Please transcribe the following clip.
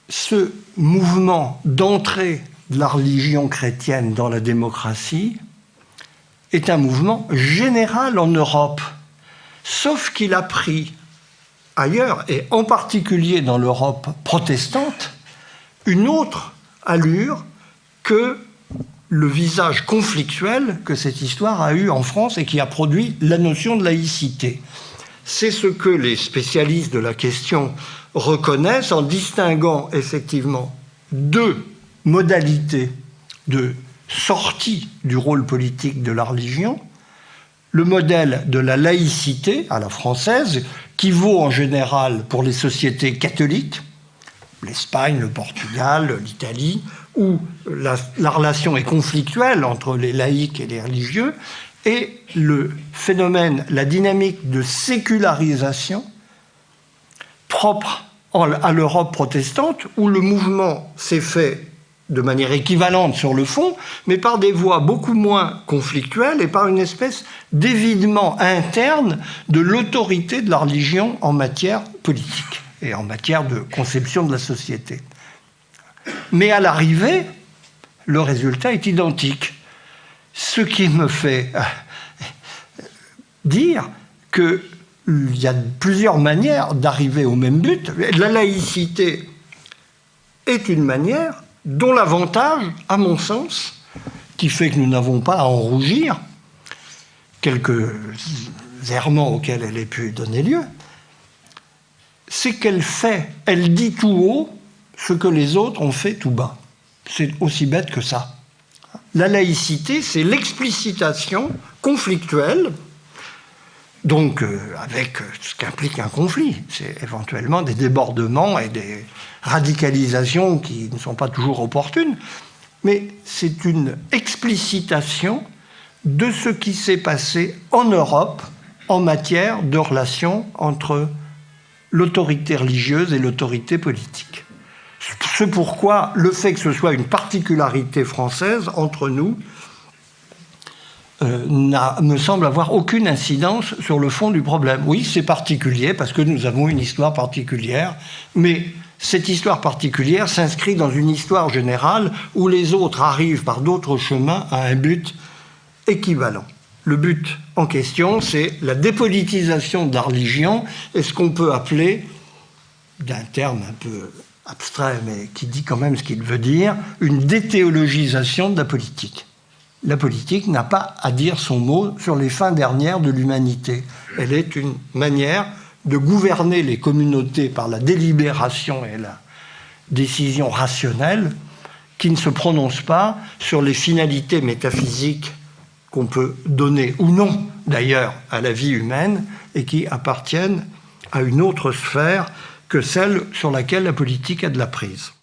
ce mouvement d'entrée de la religion chrétienne dans la démocratie est un mouvement général en Europe, sauf qu'il a pris ailleurs, et en particulier dans l'Europe protestante, une autre allure que le visage conflictuel que cette histoire a eu en France et qui a produit la notion de laïcité. C'est ce que les spécialistes de la question reconnaissent en distinguant effectivement deux modalités de sortie du rôle politique de la religion. Le modèle de la laïcité à la française, qui vaut en général pour les sociétés catholiques, l'Espagne, le Portugal, l'Italie, où la relation est conflictuelle entre les laïcs et les religieux, et le phénomène, la dynamique de sécularisation propre à l'Europe protestante, où le mouvement s'est fait de manière équivalente sur le fond, mais par des voies beaucoup moins conflictuelles et par une espèce d'évidement interne de l'autorité de la religion en matière politique et en matière de conception de la société. Mais à l'arrivée, le résultat est identique. Ce qui me fait dire qu'il y a plusieurs manières d'arriver au même but. La laïcité est une manière dont l'avantage, à mon sens, qui fait que nous n'avons pas à en rougir, quelques errements auxquels elle ait pu donner lieu, c'est elle dit tout haut ce que les autres ont fait tout bas. C'est aussi bête que ça. La laïcité, c'est l'explicitation conflictuelle, donc avec ce qu'implique un conflit. C'est éventuellement des débordements et des radicalisations qui ne sont pas toujours opportunes, mais c'est une explicitation de ce qui s'est passé en Europe en matière de relations entre l'autorité religieuse et l'autorité politique. C'est pourquoi le fait que ce soit une particularité française entre nous me semble avoir aucune incidence sur le fond du problème. Oui, c'est particulier parce que nous avons une histoire particulière, mais cette histoire particulière s'inscrit dans une histoire générale où les autres arrivent par d'autres chemins à un but équivalent. Le but en question, c'est la dépolitisation de la religion et ce qu'on peut appeler, d'un terme un peu abstrait, mais qui dit quand même ce qu'il veut dire, une déthéologisation de la politique. La politique n'a pas à dire son mot sur les fins dernières de l'humanité. Elle est une manière de gouverner les communautés par la délibération et la décision rationnelle qui ne se prononce pas sur les finalités métaphysiques qu'on peut donner, ou non d'ailleurs, à la vie humaine et qui appartiennent à une autre sphère que celle sur laquelle la politique a de la prise.